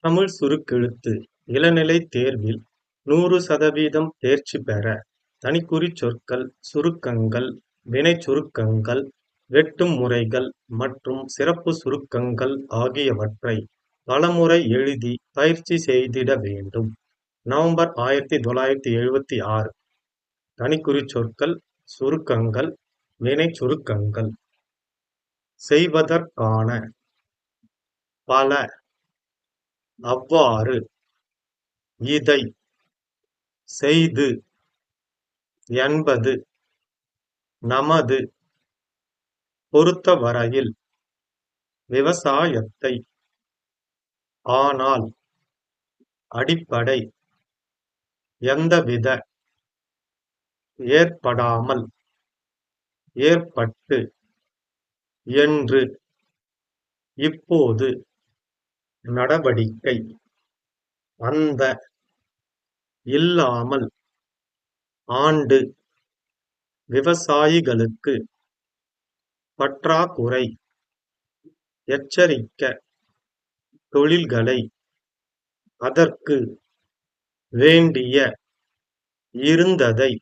தமிழ் சுருக்கெழுத்து இளநிலை தேர்வில் 100% தேர்ச்சி பெற தனிக்குறிச் சொற்கள், சுருக்கங்கள், வினைச் சுருக்கங்கள், வெட்டும் முறைகள் மற்றும் சிறப்பு சுருக்கங்கள் ஆகியவற்றை பலமுறை எழுதி பயிற்சி செய்திட வேண்டும். நவம்பர் 1976. தனிக்குறிச் சொற்கள், சுருக்கங்கள், வினைச் சுருக்கங்கள். செய்வதற்கான, பல, அவ்வாறு, இதை, செய்து, என்பது, நமது, பொறுத்தவரையில், விவசாயத்தை, ஆனால், அடிப்படை, எந்தவித, ஏற்படாமல், ஏற்பட்டு, என்று, இப்போது, நடவடிக்கை, அந்த, இல்லாமல், ஆண்டு, விவசாயிகளுக்கு, பற்றாக்குறை, எச்சரிக்க, தொழில்களை, அதற்கு, வேண்டிய, இருந்ததை,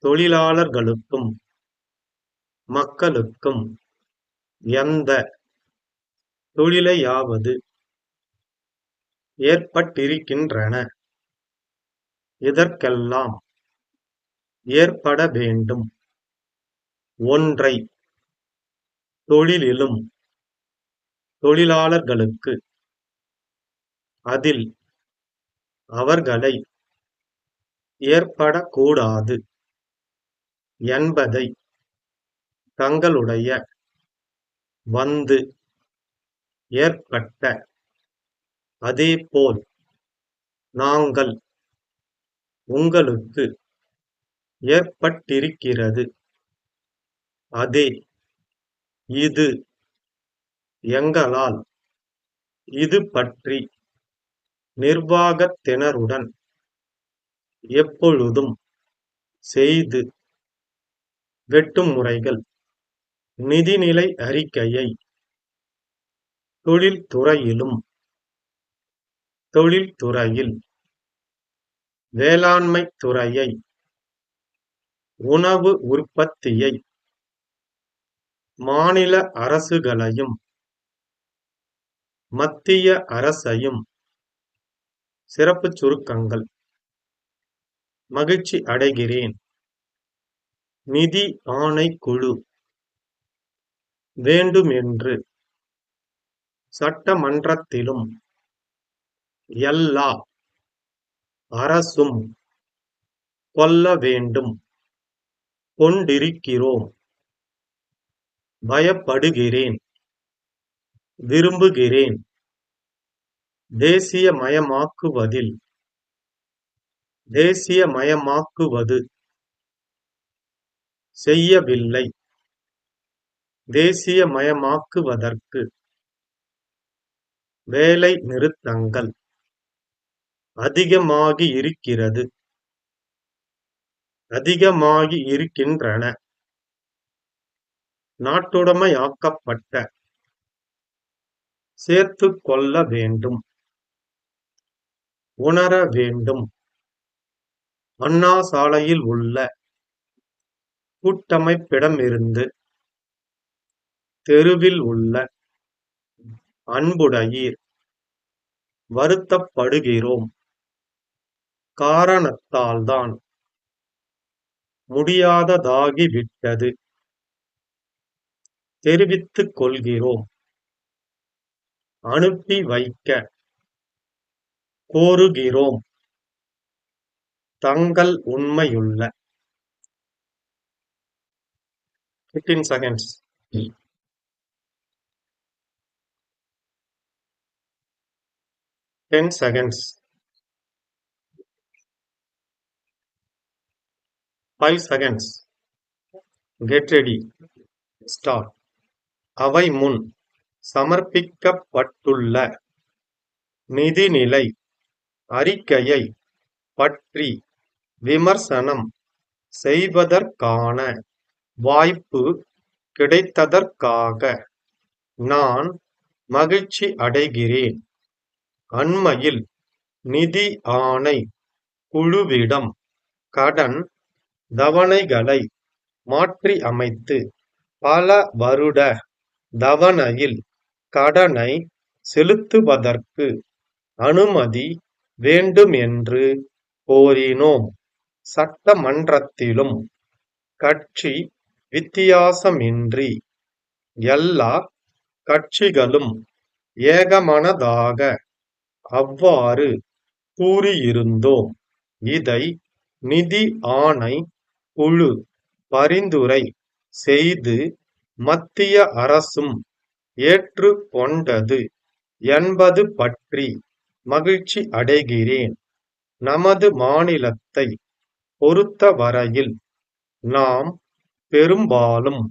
தொழிலாளர்களுக்கும், மக்களுக்கும், எந்த, தொழிலையாவது, ஏற்பட்டிருக்கின்றன. இதற்கெல்லாம், ஏற்பட வேண்டும். ஒன்றை, தொழிலிலும், தொழிலாளர்களுக்கு, அதில், அவர்களை, ஏற்படக்கூடாது, என்பதை, தங்களுடைய, வந்து, ஏற்பட்ட, அதேபோல், நாங்கள், உங்களுக்கு, ஏற்பட்டிருக்கிறது, அதே, இது, எங்களால், இது பற்றி, நிர்வாகத்தினருடன், எப்பொழுதும், செய்து, வெட்டும் முறைகள், நிதிநிலை அறிக்கையை, தொழில்துறையிலும், தொழில்துறையில், வேளாண்மை துறையை, உணவு உற்பத்தியை, மாநில அரசுகளையும், மத்திய அரசையும், சிறப்புச் சுருக்கங்கள். மகிழ்ச்சி அடைகிறேன். நிதி ஆணைக்குழு, வேண்டுமென்று, சட்டமன்றத்திலும், எல்லா, அரசும், கொள்ள வேண்டும், கொண்டிருக்கிறோம், பயப்படுகிறேன், விரும்புகிறேன், தேசியமயமாக்குவதில், தேசியமயமாக்குவது, செய்யவில்லை, தேசியமயமாக்குவதற்கு, வேலை நிறுத்தங்கள், அதிகமாகியிருக்கிறது, அதிகமாகியிருக்கின்றன, நாட்டுடைமையாக்கப்பட்ட, சேர்த்துக் கொள்ள வேண்டும், உணர வேண்டும், அண்ணா சாலையில் உள்ள, கூட்டமைப்பிடமிருந்து, தெருவில் உள்ள, அன்புடையீர், வருத்தப்படுகிறோம், காரணத்தால்தான், முடியாததாகிவிட்டது, தெரிவித்துக் கொள்கிறோம், அனுப்பி வைக்க, கோருகிறோம், தங்கள் உண்மையுள்ள, 15 seconds. 10 seconds. 5 seconds. Get ready. Start. அவை முன் சமர்ப்பிக்கப்பட்டுள்ள நிதிநிலை அறிக்கையை பற்றி விமர்சனம் செய்வதற்கான வாய்ப்பு கிடைத்ததற்காக நான் மகிழ்ச்சி அடைகிறேன். அண்மையில் நிதி ஆணை குழுவிடம் கடன் தவணைகளை மாற்றி அமைத்து பல வருட தவணையில் கடனை செலுத்துவதற்கு அனுமதி வேண்டுமென்று கோரினோம். சட்டமன்றத்திலும் கட்சி வித்தியாசமின்றி எல்லா கட்சிகளும் ஏகமனதாக அவ்வாறு கூறியிருந்தோம். இதை நிதி ஆணை குழு பரிந்துரை செய்து மத்திய அரசும் ஏற்றுக்கொண்டது என்பது பற்றி மகிழ்ச்சி அடைகிறேன். நமது மாநிலத்தை பொறுத்தவரையில் நாம் பெரும்பாலும்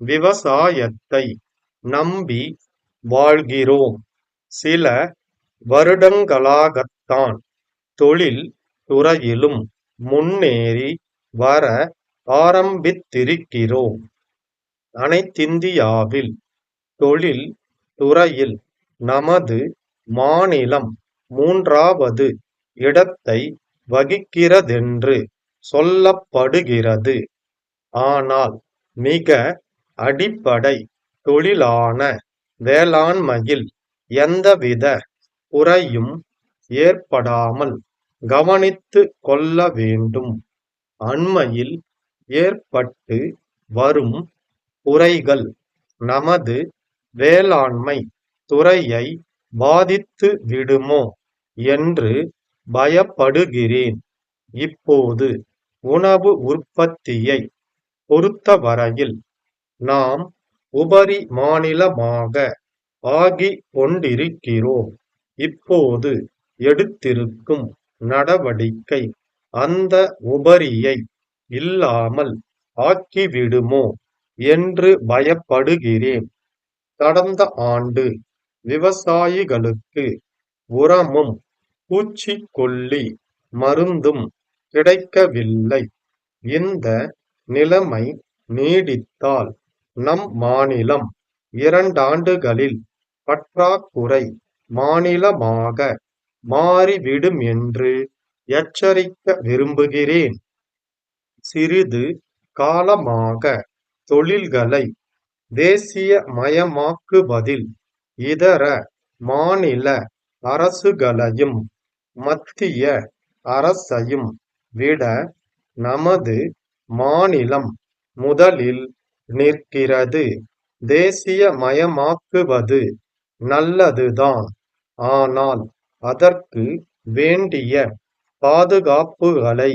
விவசாயத்தை நம்பி வாழ்கிறோம். சில வருடங்களாகத்தான் தொழில் துறையிலும் முன்னேறி வர ஆரம்பித்திருக்கிறோம். அனைத்திந்தியாவில் தொழில் துறையில் நமது மாநிலம் 3வது இடத்தை வகிக்கிறதென்று சொல்லப்படுகிறது. ஆனால் மிக அடிப்படை தொழிலான வேளாண்மையில் எந்தவித குறையும் ஏற்படாமல் கவனித்து கொள்ள வேண்டும். அண்மையில் ஏற்பட்டு வரும் குறைகள் நமது வேளாண்மை துறையை பாதித்து விடுமோ என்று பயப்படுகிறேன். இப்போது உணவு உற்பத்தியை பொறுத்தவரையில் நாம் உபரி மாநிலமாக ஆகிக் கொண்டிருக்கிறோம். இப்போது எடுத்திருக்கும் நடவடிக்கை அந்த உபரியை இல்லாமல் ஆக்கிவிடுமோ என்று பயப்படுகிறேன். கடந்த ஆண்டு விவசாயிகளுக்கு உரமும் பூச்சிக்கொல்லி மருந்தும் கிடைக்கவில்லை. இந்த நிலைமை நீடித்தால் நம் மாநிலம் 2 ஆண்டுகளில் பற்றாக்குறை மாநிலமாக மாறிவிடும் என்று எச்சரிக்க விரும்புகிறேன். சிறிது காலமாக தொழில்களை தேசியமயமாக்குவதில் இதர மாநில அரசுகளையும் மத்திய அரசையும் விட நமது மாநிலம் முதலில் நிற்கிறது. தேசியமயமாக்குவது நல்லதுதான். ஆனால் அதற்கு வேண்டிய பாதுகாப்புகளை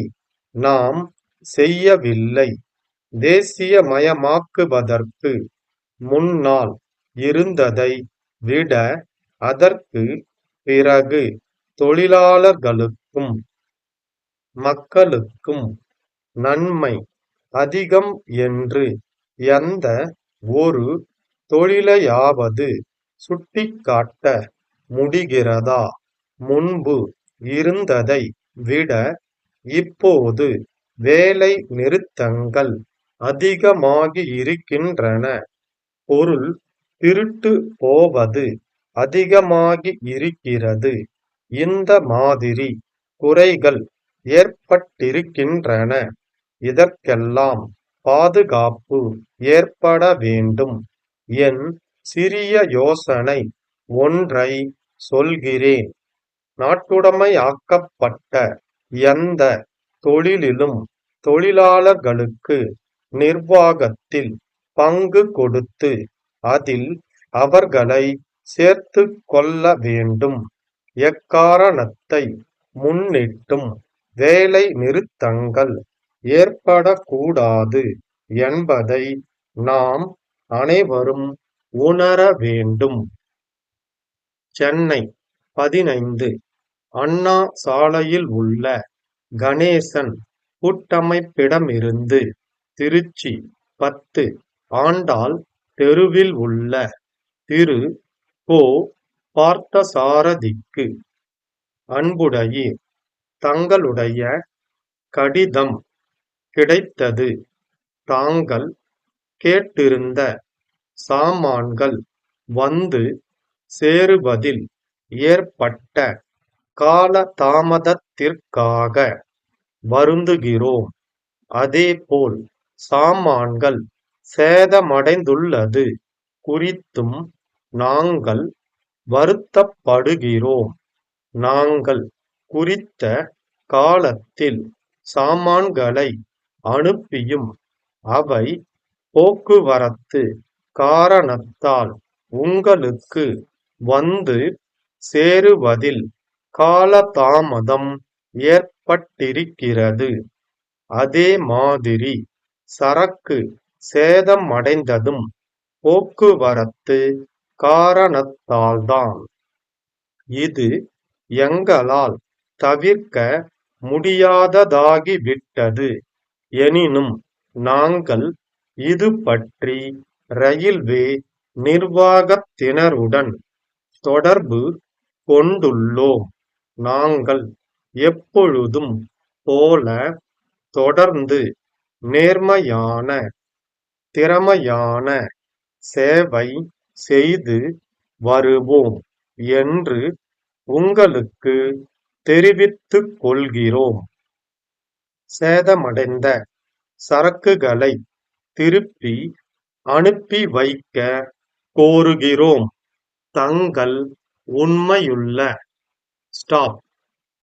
நாம் செய்யவில்லை. தேசியமயமாக்குவதற்கு முன்னால் இருந்ததை விட அதற்கு பிறகு தொழிலாளர்களுக்கும் மக்களுக்கும் நன்மை அதிகம் என்று எந்த ஒரு தொழிலையாவது சுட்டிக்காட்ட முடிகிறதா? முன்பு இருந்ததை விட இப்போது வேலை நிறுத்தங்கள் அதிகமாகியிருக்கின்றன. பொருள் திருட்டு போவது அதிகமாகி இருக்கிறது. இந்த மாதிரி குறைகள் ஏற்பட்டிருக்கின்றன. இதற்கெல்லாம் பாதுகாப்பு ஏற்பட வேண்டும். என் சிறிய யோசனை ஒன்றை சொல்கிறேன். நாட்டுடைமையாக்கப்பட்ட எந்த தொழிலிலும் தொழிலாளர்களுக்கு நிர்வாகத்தில் பங்கு கொடுத்து அதில் அவர்களை சேர்த்துக் கொள்ள வேண்டும். எக்காரணத்தை முன்னிட்டும் வேலை நிறுத்தங்கள் ஏற்படக்கூடாது என்பதை நாம் அனைவரும் உணர வேண்டும். சென்னை 15 அண்ணா சாலையில் உள்ள கணேசன் கூட்டமைப்பிடமிருந்து திருச்சி 10 ஆண்டாள் தெருவில் உள்ள திரு கோ. பார்த்தசாரதிக்கு அன்புடையீர், தங்களுடைய கடிதம் கிடைத்தது. தாங்கள் கேட்டிருந்த சாமான்கள் வந்து சேருவதில் ஏற்பட்ட கால தாமதத்திற்காக வருந்துகிறோம். அதேபோல் சாமான்கள் சேதமடைந்துள்ளது குறித்தும் நாங்கள் வருத்தப்படுகிறோம். நாங்கள் குறித்த காலத்தில் சாமான்களை அனுப்பியும் அவை போக்குவரத்து காரணத்தால் உங்களுக்கு வந்து சேருவதில் காலதாமதம் ஏற்பட்டிருக்கிறது. அதே மாதிரி சரக்கு சேதமடைந்ததும் போக்குவரத்து காரணத்தால்தான். இது எங்களால் தவிர்க்க முடியாததாகிவிட்டது. எனினும் நாங்கள் இது பற்றி ரயில்வே நிர்வாகத்தினருடன் தொடர்பு கொண்டுள்ளோம். நாங்கள் எப்பொழுதும் போல தொடர்ந்து நேர்மையான, திறமையான சேவை செய்து வருவோம் என்று உங்களுக்கு தெரிவித்துக் கொள்கிறோம். சேதமடைந்த சரக்குகளை திருப்பி அனுப்பி வைக்க கோருகிறோம். தங்கள் உண்மையுள்ள ஸ்டாப்